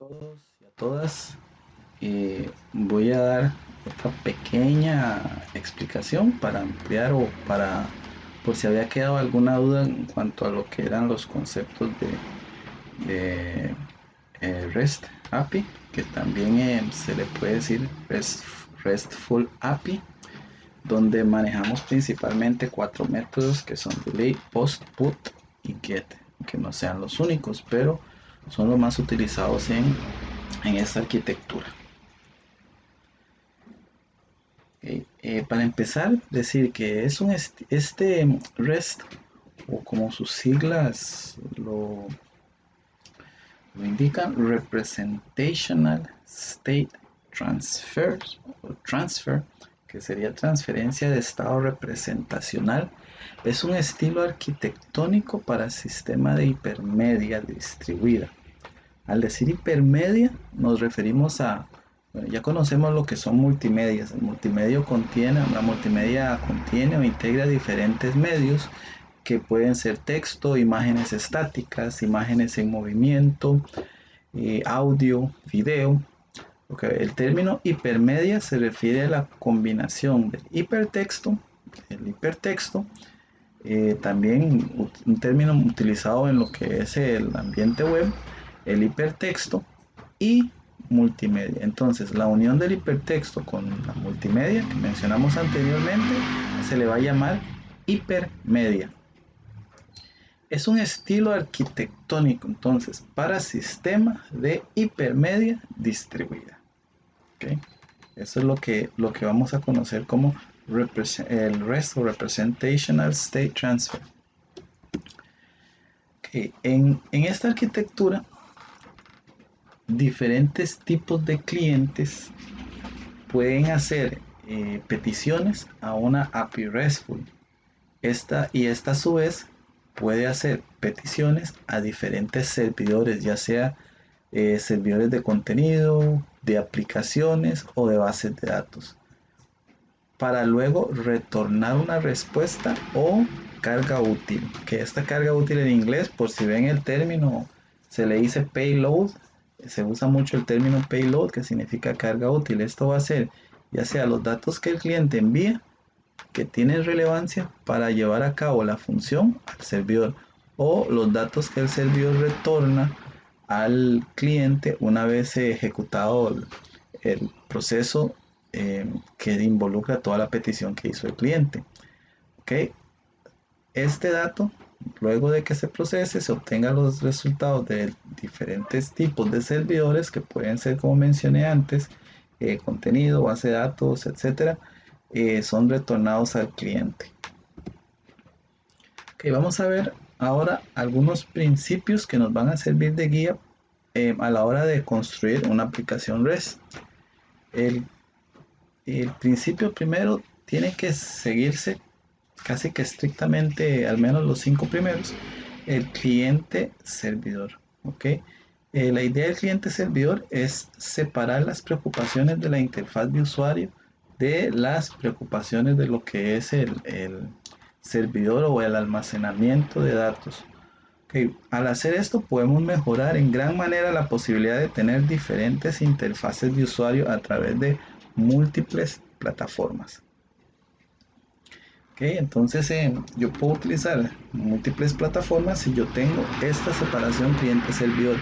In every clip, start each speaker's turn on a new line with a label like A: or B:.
A: Todos y a todas. Voy a dar otra pequeña explicación para ampliar o para, por si había quedado alguna duda en cuanto a lo que eran los conceptos de REST API, que también se le puede decir RESTful API, donde manejamos principalmente cuatro métodos que son delete, post, put y get, que no sean los únicos, pero son los más utilizados en esta arquitectura. Para empezar, decir que es este REST, o como sus siglas lo indican, Representational State Transfer, o Transfer, que sería transferencia de estado representacional. Es un estilo arquitectónico para sistema de hipermedia distribuida. Al decir hipermedia nos referimos a, bueno, ya conocemos lo que son multimedias. La multimedia contiene o integra diferentes medios que pueden ser texto, imágenes estáticas, imágenes en movimiento, audio, video. Okay. El término hipermedia se refiere a la combinación del hipertexto, también un término utilizado en lo que es el ambiente web, el hipertexto y multimedia. Entonces, la unión del hipertexto con la multimedia que mencionamos anteriormente se le va a llamar hipermedia. Es un estilo arquitectónico, entonces, para sistema de hipermedia distribuida. ¿Okay? Eso es lo que vamos a conocer como el REST o Representational State Transfer. Okay. En esta arquitectura, diferentes tipos de clientes pueden hacer peticiones a una API RESTful. Esta a su vez puede hacer peticiones a diferentes servidores, ya sea servidores de contenido, de aplicaciones o de bases de datos, para luego retornar una respuesta o carga útil. Que esta carga útil en inglés, por si ven el término, se le dice payload. Se usa mucho el término payload, que significa carga útil. Esto va a ser ya sea los datos que el cliente envía, que tienen relevancia para llevar a cabo la función al servidor, o los datos que el servidor retorna al cliente una vez ejecutado el proceso que involucra toda la petición que hizo el cliente. ¿Okay? Este dato, luego de que se procese, se obtengan los resultados de diferentes tipos de servidores que pueden ser, como mencioné antes, contenido, base de datos, etcétera, son retornados al cliente. Okay, vamos a ver ahora algunos principios que nos van a servir de guía a la hora de construir una aplicación REST. El principio primero tiene que seguirse casi que estrictamente, al menos los 5 primeros, el cliente servidor. ¿Okay? La idea del cliente servidor es separar las preocupaciones de la interfaz de usuario de las preocupaciones de lo que es el servidor o el almacenamiento de datos. Okay. Al hacer esto podemos mejorar en gran manera la posibilidad de tener diferentes interfaces de usuario a través de múltiples plataformas. Okay, entonces yo puedo utilizar múltiples plataformas si yo tengo esta separación cliente-servidor.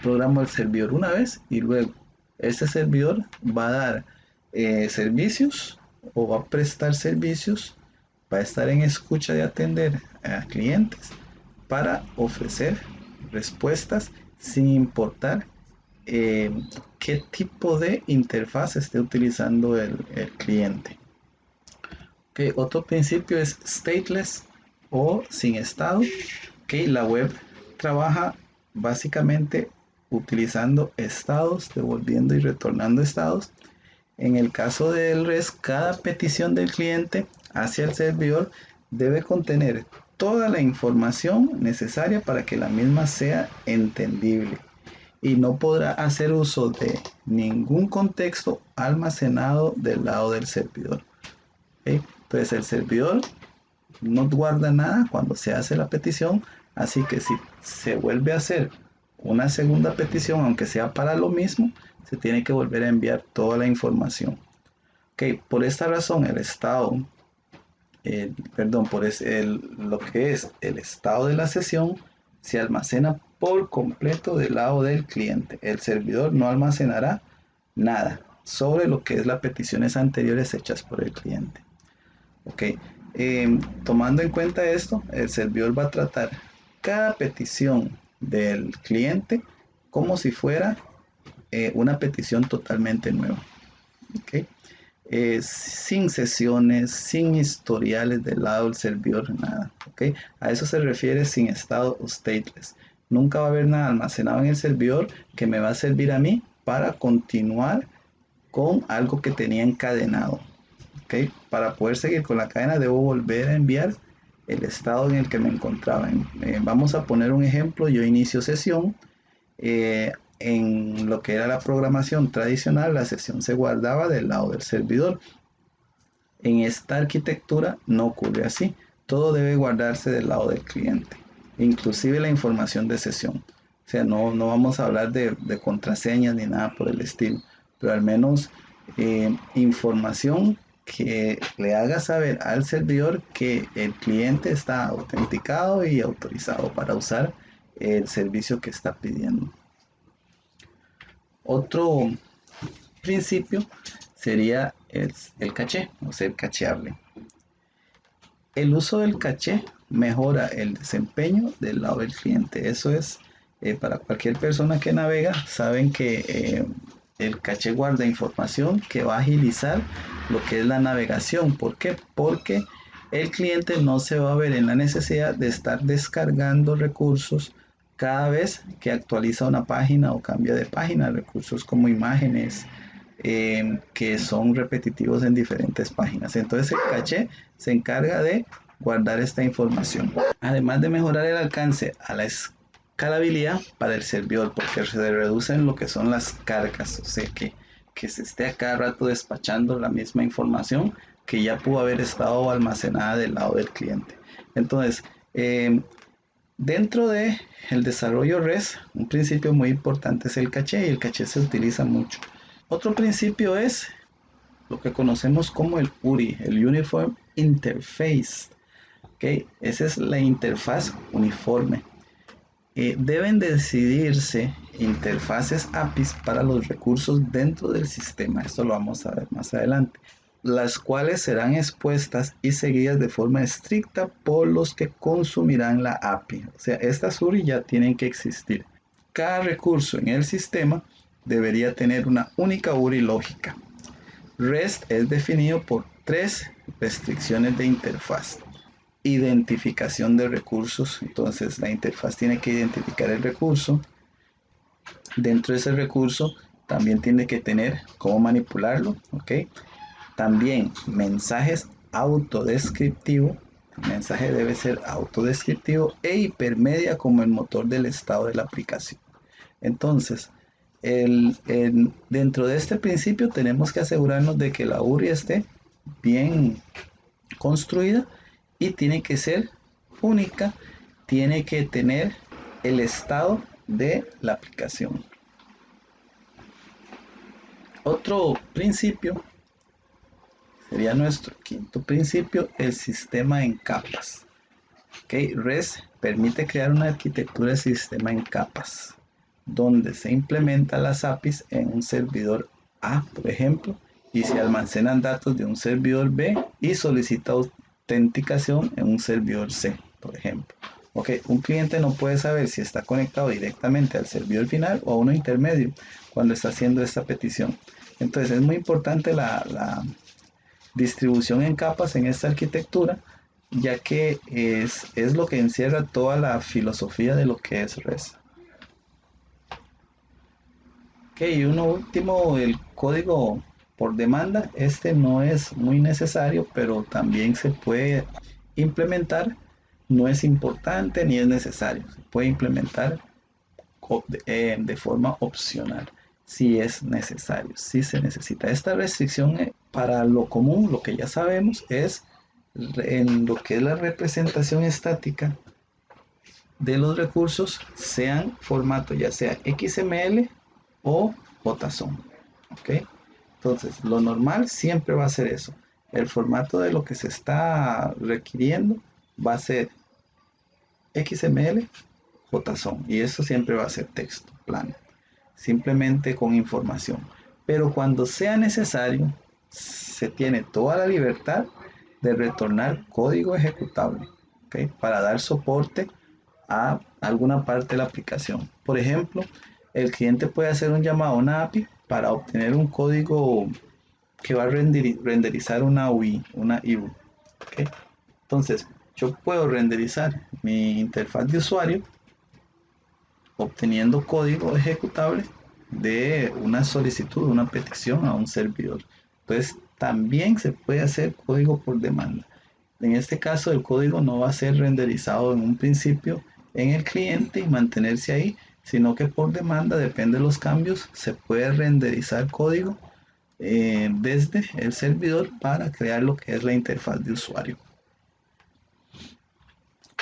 A: Programo el servidor una vez y luego este servidor va a dar servicios o va a prestar servicios, va a estar en escucha de atender a clientes para ofrecer respuestas sin importar qué tipo de interfaz esté utilizando el cliente. Okay, otro principio es stateless o sin estado. Okay, la web trabaja básicamente utilizando estados, devolviendo y retornando estados. En el caso del REST, cada petición del cliente hacia el servidor debe contener toda la información necesaria para que la misma sea entendible y no podrá hacer uso de ningún contexto almacenado del lado del servidor. ¿Okay? Entonces el servidor no guarda nada cuando se hace la petición, así que si se vuelve a hacer una segunda petición, aunque sea para lo mismo, se tiene que volver a enviar toda la información. Ok, por esta razón el estado, lo que es el estado de la sesión se almacena por completo del lado del cliente. El servidor no almacenará nada sobre lo que es las peticiones anteriores hechas por el cliente. Ok, tomando en cuenta esto, el servidor va a tratar cada petición del cliente como si fuera una petición totalmente nueva. Ok, sin sesiones, sin historiales del lado del servidor, nada. ¿Ok? A eso se refiere sin estado o stateless. Nunca va a haber nada almacenado en el servidor que me va a servir a mí para continuar con algo que tenía encadenado. ¿Ok? Para poder seguir con la cadena debo volver a enviar el estado en el que me encontraba. Vamos a poner un ejemplo. Yo inicio sesión. En lo que era la programación tradicional, la sesión se guardaba del lado del servidor. En esta arquitectura no ocurre así. Todo debe guardarse del lado del cliente, inclusive la información de sesión. O sea, no vamos a hablar de contraseñas ni nada por el estilo, pero al menos información que le haga saber al servidor que el cliente está autenticado y autorizado para usar el servicio que está pidiendo. Otro principio sería el caché, o ser cacheable. El uso del caché mejora el desempeño del lado del cliente. Eso es para cualquier persona que navega, saben que el caché guarda información que va a agilizar lo que es la navegación. ¿Por qué? Porque el cliente no se va a ver en la necesidad de estar descargando recursos cada vez que actualiza una página o cambia de página, recursos como imágenes, que son repetitivos en diferentes páginas. Entonces el caché se encarga de guardar esta información. Además de mejorar el alcance a la escalabilidad para el servidor, porque se reducen lo que son las cargas, o sea que se esté a cada rato despachando la misma información que ya pudo haber estado almacenada del lado del cliente. Entonces, dentro de el desarrollo REST, un principio muy importante es el caché, y el caché se utiliza mucho. Otro principio es lo que conocemos como el URI, el Uniform Interface. ¿Okay? Esa es la interfaz uniforme. Deben decidirse interfaces APIs para los recursos dentro del sistema. Esto lo vamos a ver más adelante. Las cuales serán expuestas y seguidas de forma estricta por los que consumirán la API. O sea, estas URI ya tienen que existir. Cada recurso en el sistema debería tener una única URI lógica. REST es definido por 3 restricciones de interfaz. Identificación de recursos. Entonces la interfaz tiene que identificar el recurso. Dentro de ese recurso también tiene que tener cómo manipularlo. ¿Ok? También mensajes autodescriptivos. El mensaje debe ser autodescriptivo e hipermedia como el motor del estado de la aplicación. Entonces, dentro de este principio tenemos que asegurarnos de que la URI esté bien construida y tiene que ser única, tiene que tener el estado de la aplicación. Otro principio sería nuestro quinto principio, el sistema en capas. Okay, REST permite crear una arquitectura de sistema en capas, donde se implementa las APIs en un servidor A, por ejemplo, y se almacenan datos de un servidor B y solicita autenticación en un servidor C, por ejemplo. Ok, un cliente no puede saber si está conectado directamente al servidor final o a uno intermedio cuando está haciendo esta petición. Entonces es muy importante la distribución en capas en esta arquitectura, ya que es lo que encierra toda la filosofía de lo que es REST. Ok, y uno último, el código por demanda. Este no es muy necesario, pero también se puede implementar. No es importante ni es necesario. Se puede implementar de forma opcional si es necesario, si se necesita. Esta restricción para lo común, lo que ya sabemos, es en lo que es la representación estática. de los recursos sean formato ya sea XML o JSON. ¿Ok? Entonces, lo normal siempre va a ser eso. El formato de lo que se está requiriendo va a ser XML, JSON. Y eso siempre va a ser texto plano, simplemente con información. Pero cuando sea necesario, se tiene toda la libertad de retornar código ejecutable, ¿okay? Para dar soporte a alguna parte de la aplicación. Por ejemplo, el cliente puede hacer un llamado a una API para obtener un código que va a renderizar una UI, una IU. ¿Okay? Entonces, yo puedo renderizar mi interfaz de usuario obteniendo código ejecutable de una solicitud, una petición a un servidor. Entonces, también se puede hacer código por demanda. En este caso, el código no va a ser renderizado en un principio en el cliente y mantenerse ahí, sino que por demanda, depende de los cambios, se puede renderizar código desde el servidor para crear lo que es la interfaz de usuario.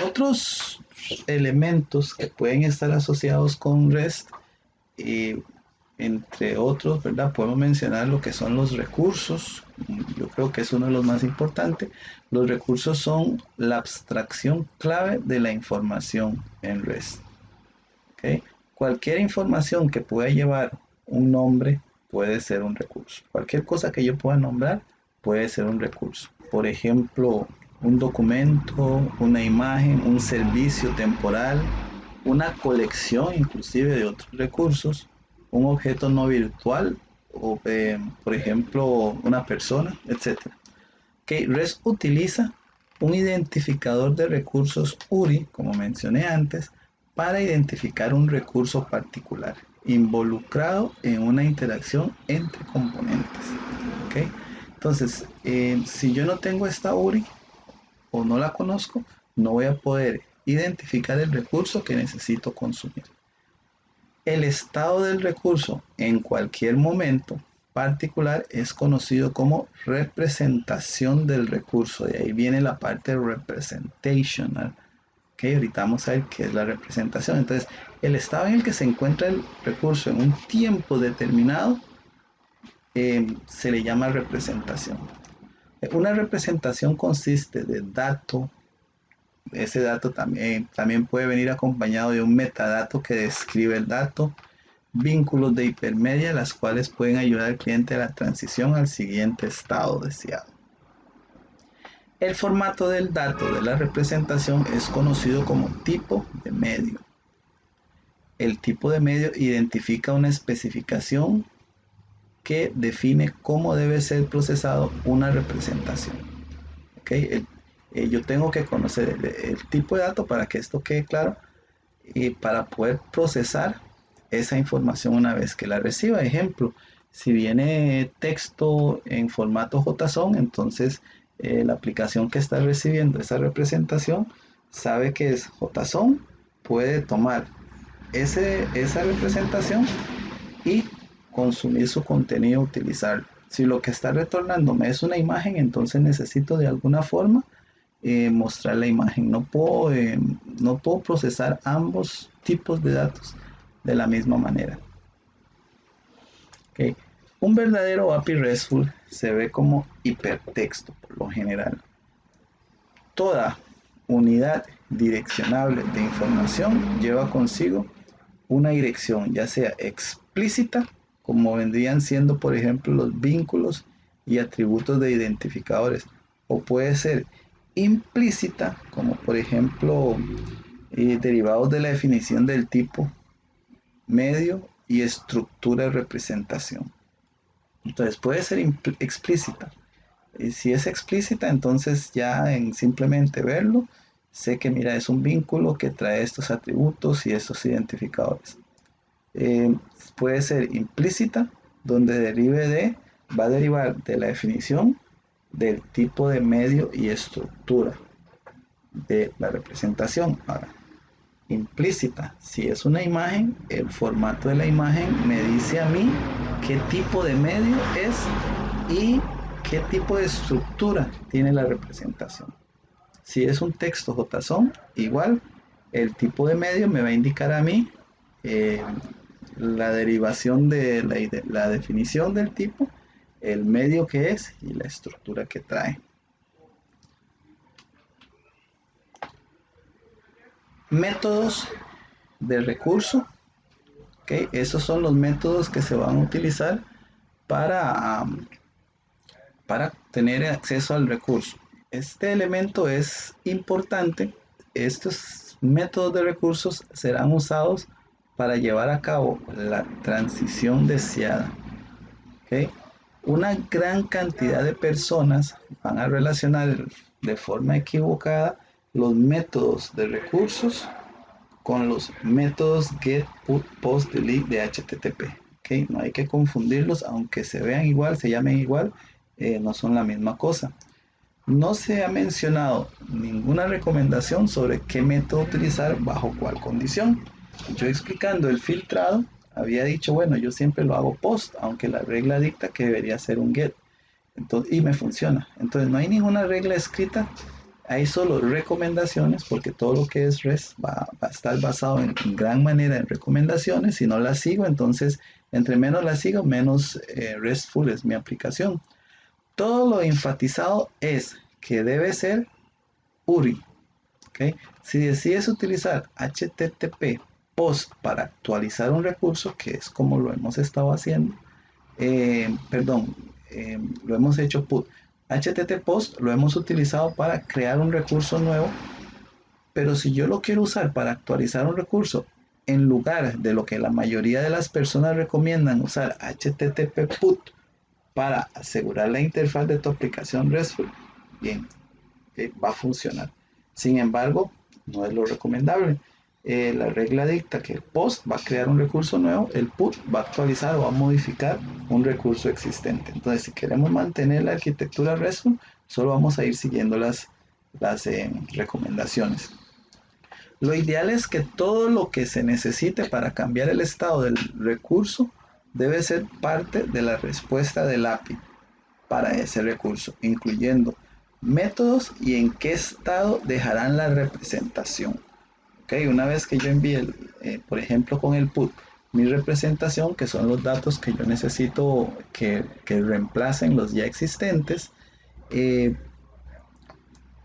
A: Otros elementos que pueden estar asociados con REST, entre otros, ¿verdad? Podemos mencionar lo que son los recursos. Yo creo que es uno de los más importantes. Los recursos son la abstracción clave de la información en REST. ¿Okay? Cualquier información que pueda llevar un nombre puede ser un recurso. Cualquier cosa que yo pueda nombrar puede ser un recurso. Por ejemplo, un documento, una imagen, un servicio temporal, una colección inclusive de otros recursos, un objeto no virtual o por ejemplo una persona, etcétera. Okay, REST utiliza un identificador de recursos URI, como mencioné antes, para identificar un recurso particular involucrado en una interacción entre componentes. ¿Okay? Entonces, si yo no tengo esta URI o no la conozco, no voy a poder identificar el recurso que necesito consumir. El estado del recurso en cualquier momento particular es conocido como representación del recurso. De ahí viene la parte representational. Okay, ahorita vamos a ver qué es la representación. Entonces, el estado en el que se encuentra el recurso en un tiempo determinado se le llama representación. Una representación consiste de dato. Ese dato también puede venir acompañado de un metadato que describe el dato, vínculos de hipermedia, las cuales pueden ayudar al cliente a la transición al siguiente estado deseado. El formato del dato de la representación es conocido como tipo de medio. El tipo de medio identifica una especificación que define cómo debe ser procesado una representación. ¿Okay? Yo tengo que conocer el tipo de dato para que esto quede claro y para poder procesar esa información una vez que la reciba. Ejemplo, si viene texto en formato JSON, entonces la aplicación que está recibiendo esa representación sabe que es JSON, puede tomar esa representación y consumir su contenido, utilizarlo. Si lo que está retornándome es una imagen, entonces necesito de alguna forma mostrar la imagen. No puedo procesar ambos tipos de datos de la misma manera. Okay. Un verdadero API RESTful se ve como hipertexto por lo general. Toda unidad direccionable de información lleva consigo una dirección, ya sea explícita, como vendrían siendo por ejemplo los vínculos y atributos de identificadores, o puede ser implícita, como por ejemplo derivados de la definición del tipo, medio y estructura de representación. Entonces puede ser explícita. Y si es explícita, entonces ya en simplemente verlo, sé que mira, es un vínculo que trae estos atributos y estos identificadores. Puede ser implícita, donde va a derivar de la definición del tipo de medio y estructura de la representación. Ahora, implícita, si es una imagen, el formato de la imagen me dice a mí qué tipo de medio es y qué tipo de estructura tiene la representación. Si es un texto JSON, igual el tipo de medio me va a indicar a mí eh, la derivación de la definición del tipo, el medio que es y la estructura que trae. Métodos de recurso. Okay, esos son los métodos que se van a utilizar para tener acceso al recurso. Este elemento es importante. Estos métodos de recursos serán usados para llevar a cabo la transición deseada. ¿Okay? Una gran cantidad de personas van a relacionar de forma equivocada los métodos de recursos con los métodos get, put, post, delete de HTTP. ¿Okay? No hay que confundirlos, aunque se vean igual, se llamen igual, no son la misma cosa. No se ha mencionado ninguna recomendación sobre qué método utilizar bajo cuál condición. Yo explicando el filtrado, había dicho, bueno, yo siempre lo hago post, aunque la regla dicta que debería ser un get. Entonces, y me funciona. Entonces no hay ninguna regla escrita, hay solo recomendaciones, porque todo lo que es REST va a estar basado en gran manera en recomendaciones. Si no las sigo, entonces entre menos las sigo, menos RESTful es mi aplicación. Todo lo enfatizado es que debe ser URI. ¿Okay? Si decides utilizar HTTP post para actualizar un recurso, que es como lo hemos estado haciendo, lo hemos hecho put. HTTP post lo hemos utilizado para crear un recurso nuevo, pero si yo lo quiero usar para actualizar un recurso, en lugar de lo que la mayoría de las personas recomiendan usar HTTP put para asegurar la interfaz de tu aplicación RESTful, bien, va a funcionar. Sin embargo, no es lo recomendable. La regla dicta que el post va a crear un recurso nuevo, el put va a actualizar o va a modificar un recurso existente. Entonces, si queremos mantener la arquitectura RESTful, solo vamos a ir siguiendo las recomendaciones. Lo ideal es que todo lo que se necesite para cambiar el estado del recurso debe ser parte de la respuesta del API para ese recurso, incluyendo métodos y en qué estado dejarán la representación. Okay, una vez que yo envíe, por ejemplo, con el put, mi representación, que son los datos que yo necesito que reemplacen los ya existentes,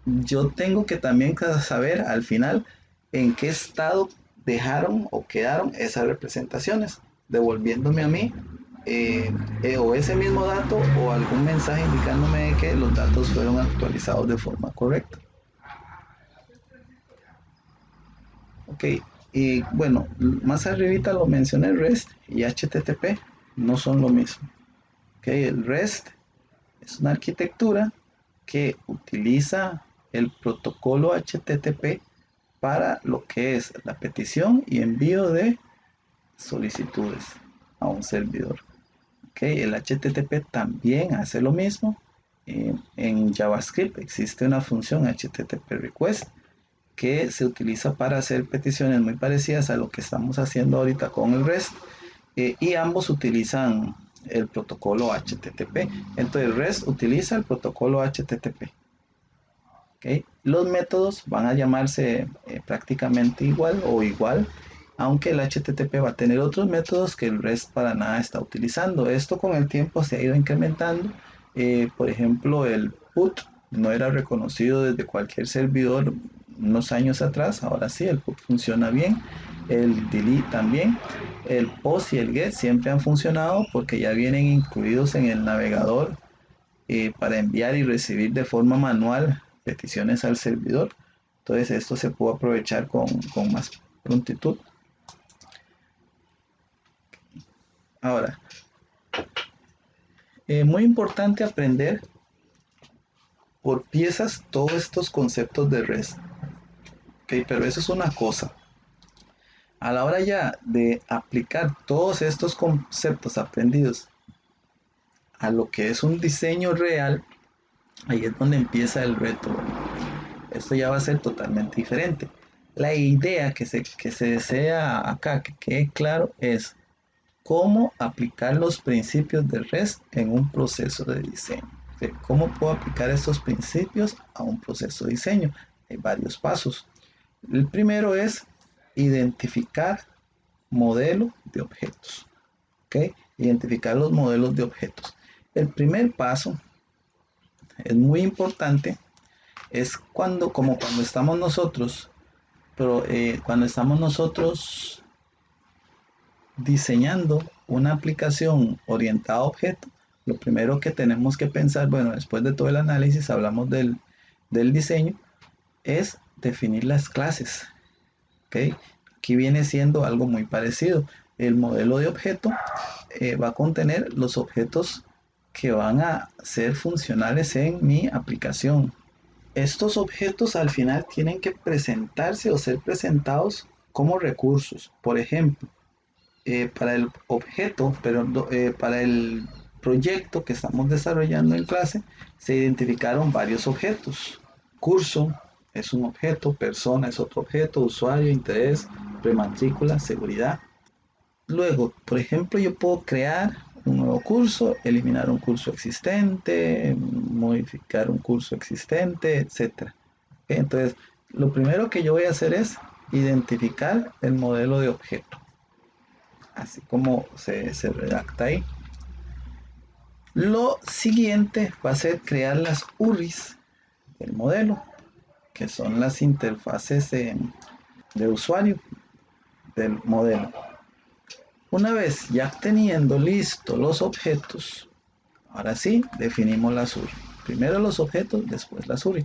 A: yo tengo que también saber al final en qué estado dejaron o quedaron esas representaciones, devolviéndome a mí o ese mismo dato o algún mensaje indicándome que los datos fueron actualizados de forma correcta. Ok, y bueno, más arribita lo mencioné, REST y HTTP no son lo mismo. Ok, el REST es una arquitectura que utiliza el protocolo HTTP para lo que es la petición y envío de solicitudes a un servidor. Okay, el HTTP también hace lo mismo. En JavaScript existe una función HTTP request que se utiliza para hacer peticiones muy parecidas a lo que estamos haciendo ahorita con el REST, y ambos utilizan el protocolo HTTP. Entonces REST utiliza el protocolo HTTP. Okay. Los métodos van a llamarse prácticamente igual o igual, aunque el HTTP va a tener otros métodos que el REST para nada está utilizando. Esto con el tiempo se ha ido incrementando. Por ejemplo, el put no era reconocido desde cualquier servidor unos años atrás. Ahora sí, el put funciona bien. El delete también. El post y el get siempre han funcionado porque ya vienen incluidos en el navegador para enviar y recibir de forma manual peticiones al servidor. Entonces esto se puede aprovechar con más prontitud. Ahora, muy importante aprender por piezas todos estos conceptos de REST. Okay, pero eso es una cosa. A la hora ya de aplicar todos estos conceptos aprendidos a lo que es un diseño real, ahí es donde empieza el reto. Esto ya va a ser totalmente diferente. La idea que se desea acá, que quede claro, es cómo aplicar los principios de REST en un proceso de diseño. ¿Cómo puedo aplicar estos principios a un proceso de diseño? Hay varios pasos. El primero es identificar modelo de objetos. ¿Ok? Identificar los modelos de objetos. El primer paso es muy importante. Es como cuando estamos nosotros, cuando estamos nosotros diseñando una aplicación orientada a objeto, lo primero que tenemos que pensar, bueno, después de todo el análisis, hablamos del diseño, es definir las clases. ¿Ok? Aquí viene siendo algo muy parecido. El modelo de objeto va a contener los objetos que van a ser funcionales en mi aplicación. Estos objetos al final tienen que presentarse o ser presentados como recursos. Por ejemplo, para el objeto, para el proyecto que estamos desarrollando en clase, se identificaron varios objetos. Curso es un objeto, persona es otro objeto, usuario, interés, prematrícula, seguridad. Luego, por ejemplo, yo puedo crear un nuevo curso, eliminar un curso existente, modificar un curso existente, etc. Entonces, lo primero que yo voy a hacer es identificar el modelo de objeto, así como se redacta ahí. Lo siguiente va a ser crear las URIs del modelo, que son las interfaces de usuario del modelo. Una vez ya teniendo listos los objetos, ahora sí definimos las URI. Primero los objetos, después las URI.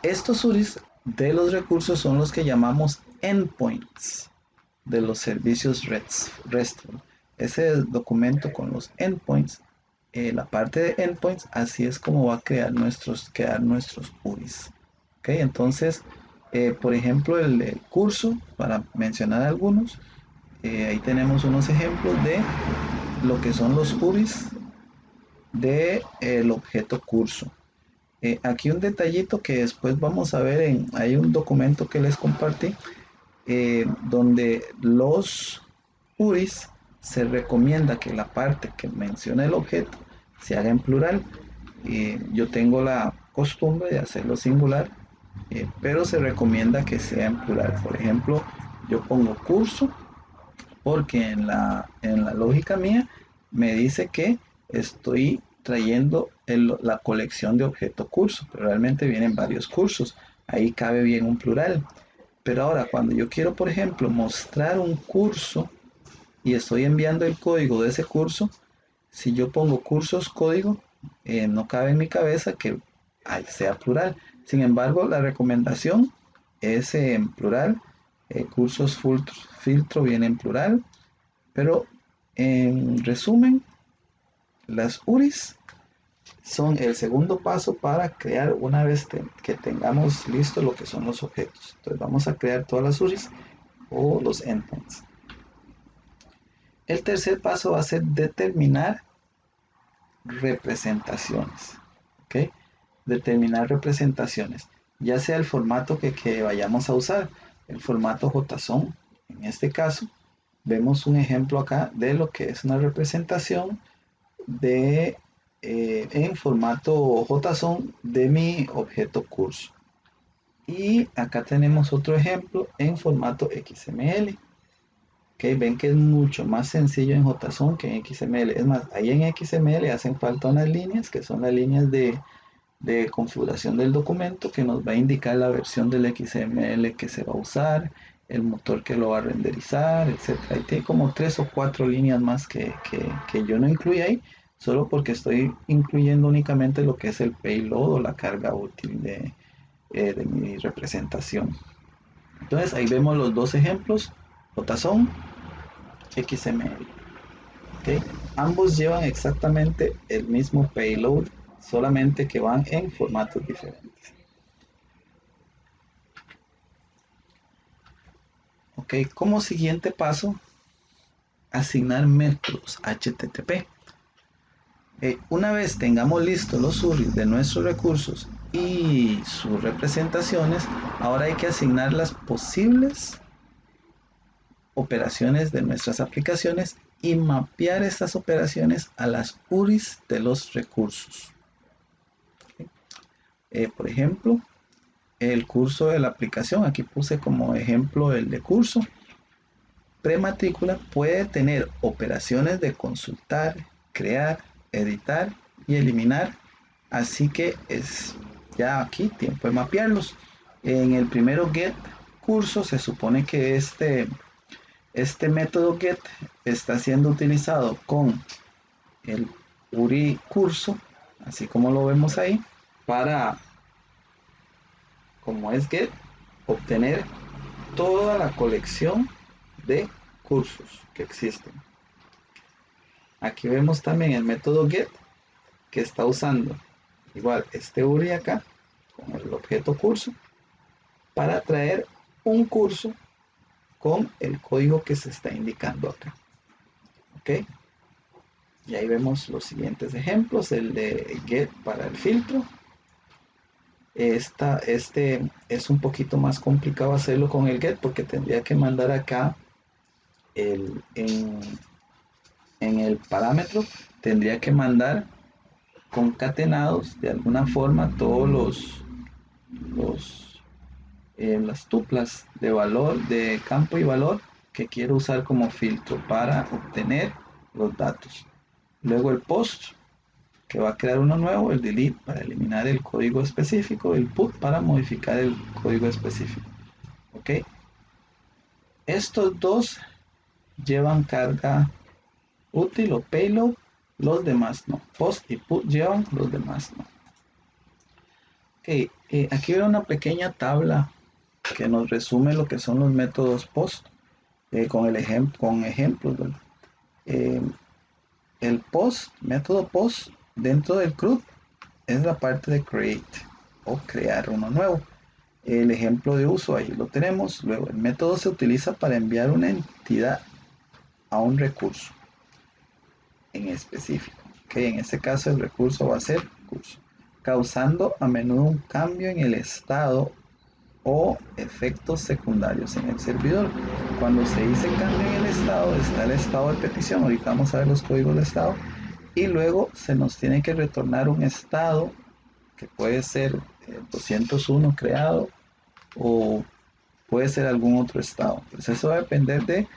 A: Estos URIs de los recursos son los que llamamos endpoints de los servicios RESTful. Ese documento con los endpoints, la parte de endpoints, así es como va a quedar nuestros URIs. ¿Okay? Entonces, por ejemplo, el curso, para mencionar algunos, ahí tenemos unos ejemplos de lo que son los URIs del objeto curso. Aquí un detallito que después vamos a ver, hay un documento que les compartí, donde los URIs se recomienda que la parte que menciona el objeto se haga en plural. Yo tengo la costumbre de hacerlo singular, pero se recomienda que sea en plural. Por ejemplo, yo pongo curso porque en la lógica mía me dice que estoy trayendo la colección de objeto curso, pero realmente vienen varios cursos, ahí cabe bien un plural. Pero ahora cuando yo quiero, por ejemplo, mostrar un curso y estoy enviando el código de ese curso, si yo pongo cursos código, no cabe en mi cabeza que sea plural. Sin embargo, la recomendación es en plural. Cursos filtro viene en plural, pero en resumen, las URIs son el segundo paso para crear una vez que tengamos listo lo que son los objetos. Entonces vamos a crear todas las URIs o los endpoints. El tercer paso va a ser determinar representaciones. ¿Ok? Determinar representaciones, ya sea el formato que vayamos a usar, el formato JSON. En este caso, vemos un ejemplo acá de lo que es una representación en formato JSON de mi objeto curso. Y acá tenemos otro ejemplo en formato XML. Okay, ven que es mucho más sencillo en JSON que en XML. Es más, ahí en XML hacen falta unas líneas que son las líneas de configuración del documento que nos va a indicar la versión del XML que se va a usar, el motor que lo va a renderizar, etc. Ahí tiene como 3 o 4 líneas más que yo no incluí ahí, solo porque estoy incluyendo únicamente lo que es el payload o la carga útil de mi representación. Entonces ahí vemos los dos ejemplos, JSON, XML. ¿Okay? Ambos llevan exactamente el mismo payload, solamente que van en formatos diferentes. Ok, como siguiente paso, asignar métodos HTTP. Una vez tengamos listos los URIs de nuestros recursos y sus representaciones, ahora hay que asignar las posibles operaciones de nuestras aplicaciones y mapear estas operaciones a las URIs de los recursos. Por ejemplo, el curso de la aplicación, aquí puse como ejemplo el de curso. prematrícula puede tener operaciones de consultar, crear, editar y eliminar. Así que es ya aquí tiempo de mapearlos. En el primero get curso se supone que este método get está siendo utilizado con el URI curso, así como lo vemos ahí, para, como es get, obtener toda la colección de cursos que existen. Aquí vemos también el método get que está usando igual este URI acá con el objeto curso para traer un curso con el código que se está indicando acá. Ok, y ahí vemos los siguientes ejemplos. El de get para el filtro. Este es un poquito más complicado hacerlo con el get porque tendría que mandar acá en el parámetro, tendría que mandar concatenados de alguna forma todos las tuplas de valor, de campo y valor que quiero usar como filtro para obtener los datos. Luego el post, que va a crear uno nuevo, el delete para eliminar el código específico, el put para modificar el código específico. Ok, estos dos llevan carga útil o payload, los demás no. Post y put llevan, los demás no. Ok, aquí veo una pequeña tabla que nos resume lo que son los métodos post con ejemplos. El post, método post dentro del CRUD es la parte de create o crear uno nuevo. El ejemplo de uso ahí lo tenemos. Luego el método se utiliza para enviar una entidad a un recurso en específico. Que en este caso el recurso va a ser curso, causando a menudo un cambio en el estado o efectos secundarios en el servidor. Cuando se dice cambio en el estado, está el estado de petición. Ahorita vamos a ver los códigos de estado. Y luego se nos tiene que retornar un estado que puede ser 201 creado o puede ser algún otro estado. Pues eso va a depender de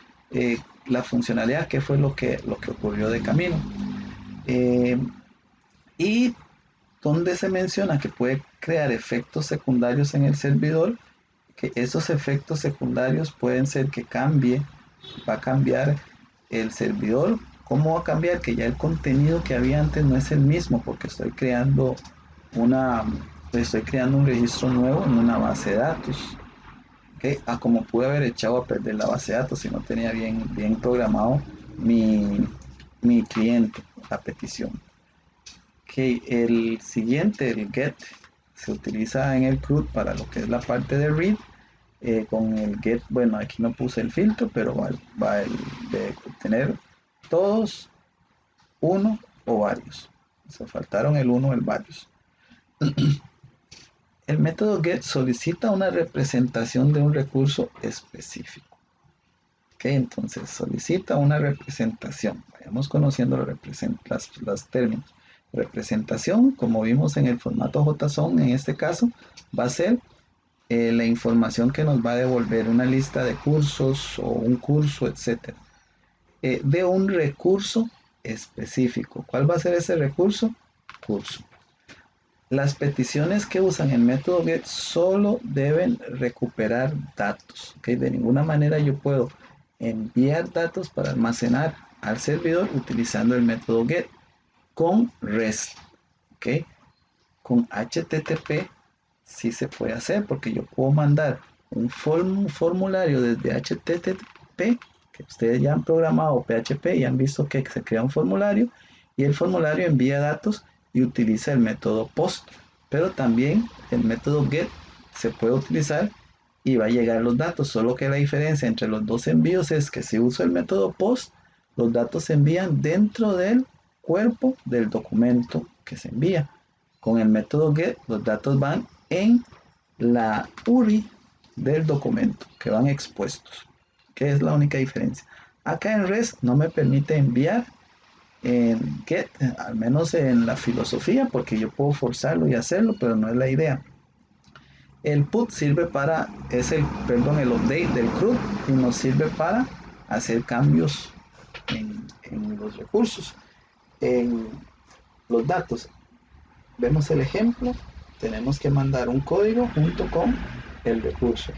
A: la funcionalidad, que fue lo que ocurrió de camino. Y donde se menciona que puede crear efectos secundarios en el servidor, que esos efectos secundarios pueden ser que va a cambiar el servidor. ¿Cómo va a cambiar? Que ya el contenido que había antes no es el mismo porque estoy creando un registro nuevo en una base de datos. ¿Okay? Como pude haber echado a perder la base de datos si no tenía bien programado mi cliente, la petición. Okay, el siguiente, el get, se utiliza en el CRUD para lo que es la parte de read. Con el get, bueno, aquí no puse el filtro, pero va el de tener todos, uno o varios. Se faltaron el uno o el varios. El método get solicita una representación de un recurso específico. Ok, entonces solicita una representación. Vayamos conociendo los términos. Representación, como vimos en el formato JSON, en este caso, va a ser la información que nos va a devolver una lista de cursos o un curso, etc. De un recurso específico. ¿Cuál va a ser ese recurso? Curso. Las peticiones que usan el método get solo deben recuperar datos. ¿Okay? De ninguna manera yo puedo enviar datos para almacenar al servidor utilizando el método get con REST. ¿Okay? Con HTTP sí se puede hacer porque yo puedo mandar un formulario desde HTTP, que ustedes ya han programado PHP y han visto que se crea un formulario y el formulario envía datos y utiliza el método post, pero también el método get se puede utilizar y va a llegar los datos, solo que la diferencia entre los dos envíos es que si uso el método post, los datos se envían dentro del cuerpo del documento que se envía. Con el método get, los datos van en la URI del documento, que van expuestos, que es la única diferencia. Acá en REST no me permite enviar en get, al menos en la filosofía, porque yo puedo forzarlo y hacerlo, pero no es la idea. El put sirve el update del CRUD y nos sirve para hacer cambios en los recursos, en los datos. Vemos el ejemplo, tenemos que mandar un código junto con el recurso.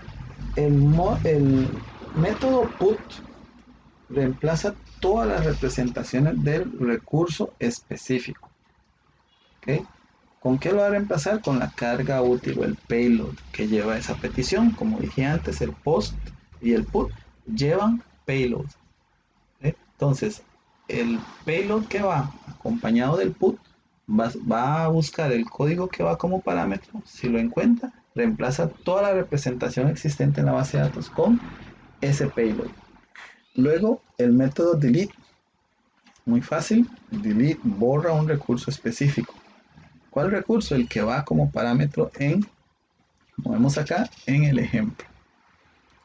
A: El método put reemplaza todas las representaciones del recurso específico. ¿Okay? ¿Con qué lo va a reemplazar? Con la carga útil o el payload que lleva esa petición. Como dije antes, el post y el put llevan payload. ¿Okay? Entonces, el payload que va acompañado del put va a buscar el código que va como parámetro. Si lo encuentra, reemplaza toda la representación existente en la base de datos con ese payload. Luego, el método delete. Muy fácil. Delete borra un recurso específico. ¿Cuál recurso? El que va como parámetro como vemos acá, en el ejemplo.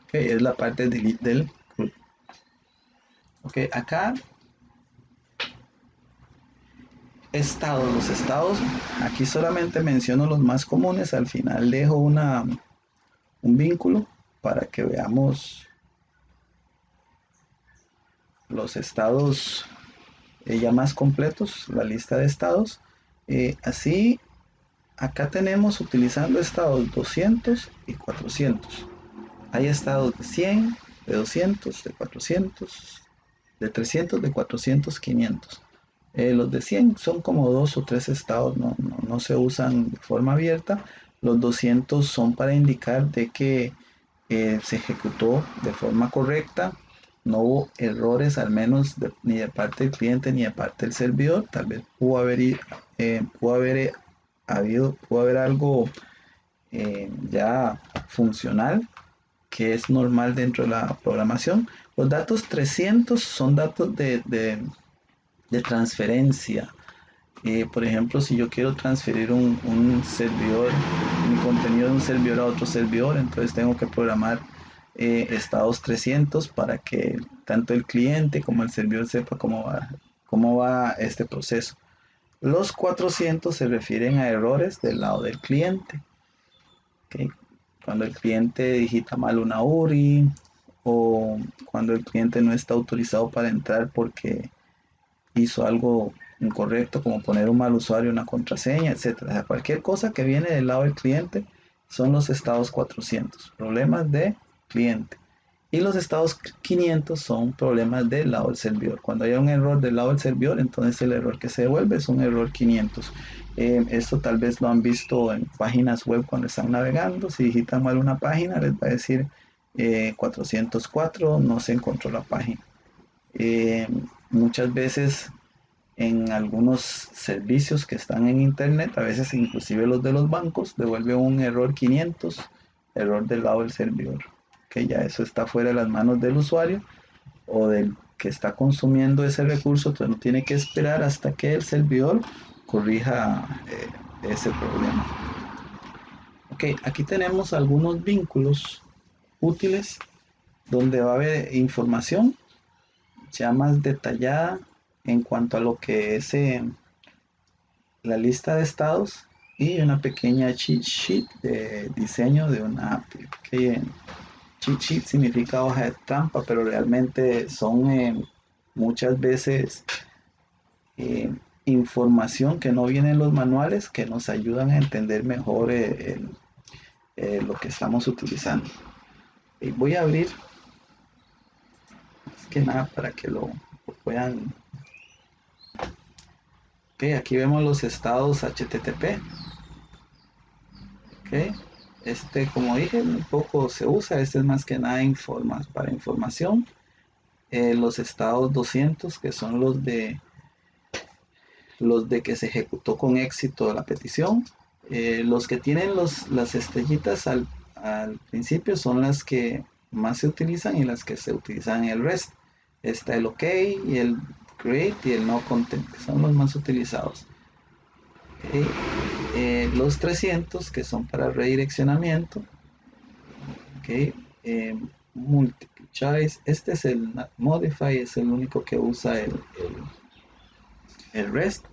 A: Okay, es la parte delete del CRUD. Ok, acá estados, los estados, aquí solamente menciono los más comunes, al final dejo un vínculo para que veamos los estados ya más completos, la lista de estados. Así, acá tenemos utilizando estados 200 y 400. Hay estados de 100, de 200, de 400, de 300, de 400, 500. Los de 100 son como 2 o 3 estados, no se usan de forma abierta. Los 200 son para indicar de que se ejecutó de forma correcta, no hubo errores al menos ni de parte del cliente ni de parte del servidor. Tal vez pudo haber algo ya funcional que es normal dentro de la programación. Los datos 300 son datos de transferencia. Por ejemplo, si yo quiero transferir un servidor, mi contenido de un servidor a otro servidor, entonces tengo que programar estados 300 para que tanto el cliente como el servidor sepa cómo va este proceso. Los 400 se refieren a errores del lado del cliente. ¿Okay? Cuando el cliente digita mal una URI o cuando el cliente no está autorizado para entrar porque hizo algo incorrecto, como poner un mal usuario, una contraseña, etcétera. O sea, cualquier cosa que viene del lado del cliente son los estados 400, problemas de cliente. Y los estados 500 son problemas del lado del servidor. Cuando haya un error del lado del servidor, entonces el error que se devuelve es un error 500. Esto tal vez lo han visto en páginas web cuando están navegando. Si digitan mal una página, les va a decir 404, no se encontró la página. Muchas veces en algunos servicios que están en internet, a veces inclusive los de los bancos, devuelve un error 500, error del lado del servidor, que ya eso está fuera de las manos del usuario o del que está consumiendo ese recurso, entonces no tiene que esperar hasta que el servidor corrija ese problema. Ok, aquí tenemos algunos vínculos útiles donde va a haber información ya más detallada en cuanto a lo que es la lista de estados y una pequeña cheat sheet de diseño de una API. Que cheat sheet significa hoja de trampa, pero realmente son muchas veces eh, información que no viene en los manuales que nos ayudan a entender mejor lo que estamos utilizando. Y voy a abrir más que nada para que lo puedan. Okay, aquí vemos los estados HTTP. Okay. Como dije, un poco se usa. Este es más que nada para información. Los estados 200, que son los de que se ejecutó con éxito la petición. Los que tienen las estrellitas al principio son las que más se utilizan y las que se utilizan en el REST. Está el OK y el create y el no content, que son los más utilizados. Okay. Los 300 que son para redireccionamiento. Okay. Multiple choice, este es el modify, es el único que usa el REST.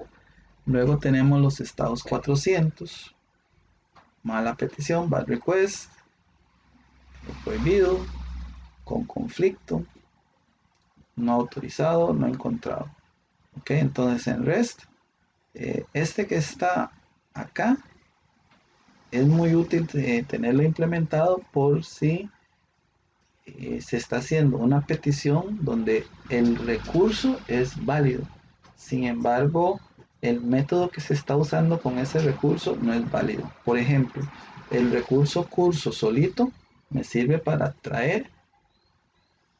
A: Luego tenemos los estados 400, mala petición, bad request, prohibido, con conflicto, no autorizado, no encontrado. Ok, entonces en REST, este que está acá es muy útil tenerlo implementado por si se está haciendo una petición donde el recurso es válido. Sin embargo, el método que se está usando con ese recurso no es válido. Por ejemplo, el recurso curso solito me sirve para traer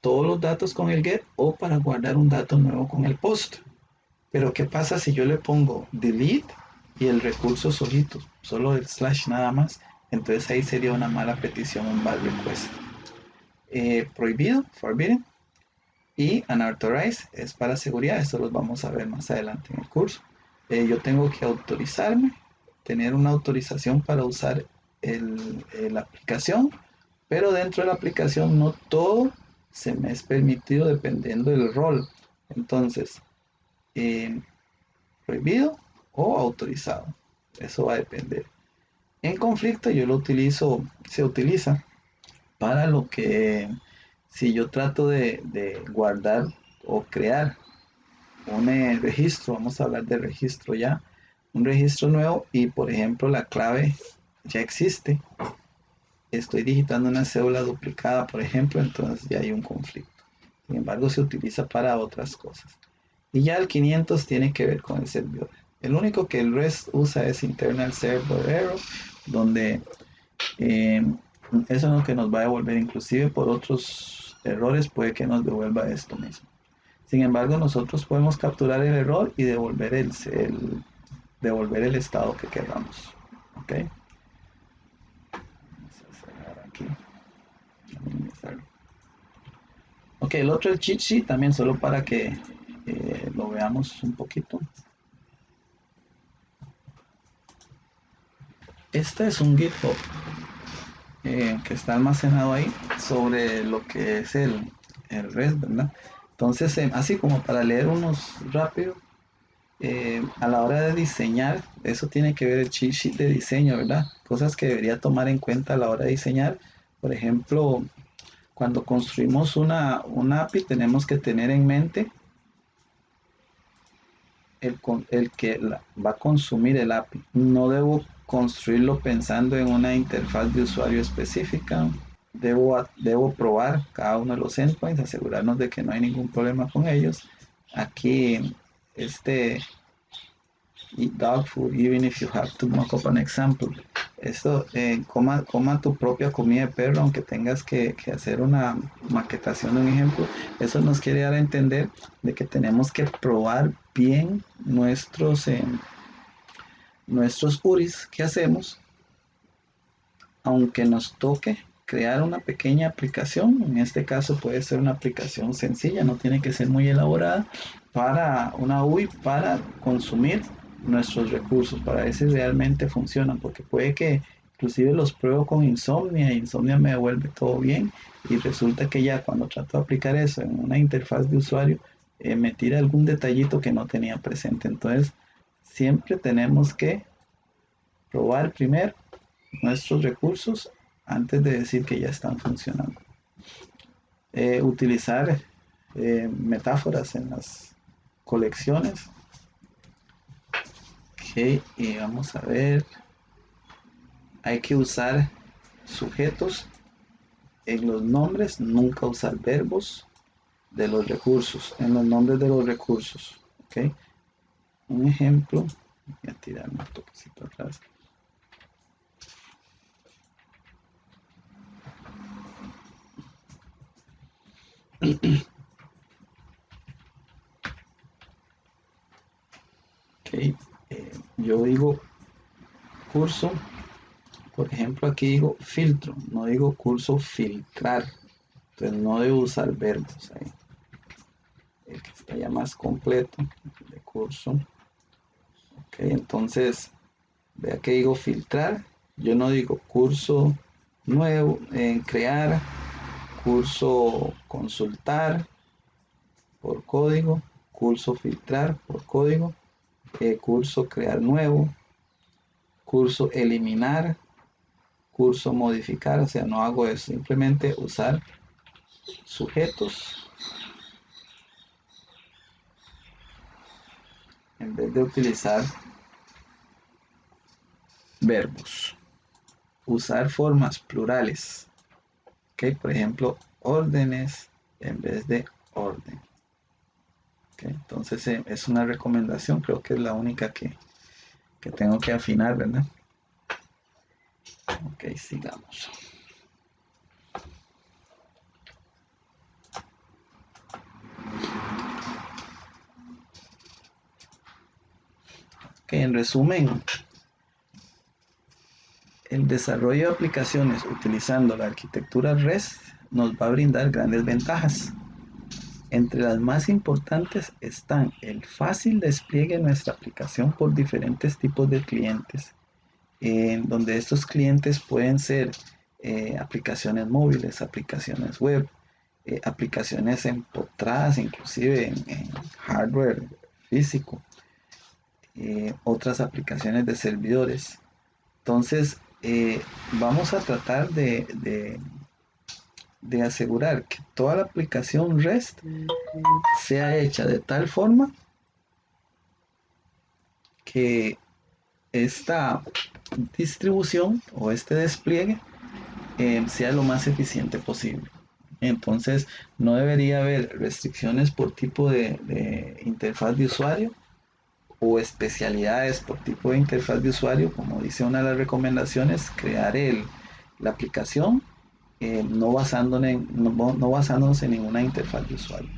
A: todos los datos con el get o para guardar un dato nuevo con el post. Pero ¿qué pasa si yo le pongo delete y el recurso solito, solo el slash nada más? Entonces ahí sería una mala petición, un bad request. Prohibido, forbidden, y unauthorized es para seguridad. Esto los vamos a ver más adelante en el curso. Yo tengo que autorizarme, tener una autorización para usar la aplicación, pero dentro de la aplicación no todo se me es permitido dependiendo del rol. Entonces, eh, prohibido o autorizado. Eso va a depender. En conflicto yo lo utilizo, se utiliza para lo que si yo trato de guardar o crear un registro, vamos a hablar de registro ya, un registro nuevo y por ejemplo la clave ya existe, estoy digitando una cédula duplicada, por ejemplo, entonces ya hay un conflicto. Sin embargo, se utiliza para otras cosas. Y ya el 500 tiene que ver con el servidor. El único que el REST usa es Internal Server Error, donde eh, eso es lo que nos va a devolver, inclusive por otros errores puede que nos devuelva esto mismo. Sin embargo, nosotros podemos capturar el error y devolver el estado que queramos. ¿Ok? Vamos a cerrar aquí. Ok, el otro, el cheat sheet, también solo para que lo veamos un poquito. Este es un GitHub que está almacenado ahí sobre lo que es el REST, ¿verdad? Entonces, así como para leer unos rápido, a la hora de diseñar, eso tiene que ver el cheat sheet de diseño, ¿verdad? Cosas que debería tomar en cuenta a la hora de diseñar. Por ejemplo, cuando construimos una API, tenemos que tener en mente el que va a consumir el API. No debo construirlo pensando en una interfaz de usuario específica. Debo probar cada uno de los endpoints, asegurarnos de que no hay ningún problema con ellos. Aquí, este dog food, even if you have to mock up an example. Esto, coma tu propia comida de perro, aunque tengas que hacer una maquetación de un ejemplo. Eso nos quiere dar a entender de que tenemos que probar bien nuestros URIs que hacemos, aunque nos toque crear una pequeña aplicación. En este caso puede ser una aplicación sencilla, no tiene que ser muy elaborada, para una UI para consumir nuestros recursos, para ver si realmente funcionan, porque puede que inclusive los pruebo con Insomnia y Insomnia me devuelve todo bien y resulta que ya cuando trato de aplicar eso en una interfaz de usuario me tira algún detallito que no tenía presente. Entonces siempre tenemos que probar primero nuestros recursos antes de decir que ya están funcionando. Utilizar metáforas en las colecciones. Ok, y vamos a ver. Hay que usar sujetos en los nombres, nunca usar verbos de los recursos, en los nombres de los recursos. Ok, un ejemplo. Voy a tirar un toquecito atrás. Ok, yo digo curso. Por ejemplo, aquí digo filtro, no digo curso filtrar. Entonces no debo usar verbos ahí. El que está ya más completo, de curso. Ok, entonces, vea que digo filtrar. Yo no digo curso nuevo, crear, curso consultar por código, curso filtrar por código, curso crear nuevo, curso eliminar, curso modificar. O sea, no hago eso, simplemente usar sujetos en vez de utilizar verbos. Usar formas plurales. ¿Ok? Por ejemplo, órdenes en vez de orden. ¿Ok? Entonces es una recomendación, creo que es la única que tengo que afinar, ¿verdad? Ok, sigamos. Ok, en resumen, el desarrollo de aplicaciones utilizando la arquitectura REST nos va a brindar grandes ventajas. Entre las más importantes están el fácil despliegue de nuestra aplicación por diferentes tipos de clientes, en donde estos clientes pueden ser aplicaciones móviles, aplicaciones web, aplicaciones empotradas inclusive en hardware físico, otras aplicaciones de servidores. Entonces, vamos a tratar de asegurar que toda la aplicación REST sea hecha de tal forma que esta distribución o este despliegue sea lo más eficiente posible. Entonces, no debería haber restricciones por tipo de interfaz de usuario o especialidades por tipo de interfaz de usuario, como dice una de las recomendaciones, crear la aplicación no basándonos en ninguna interfaz de usuario.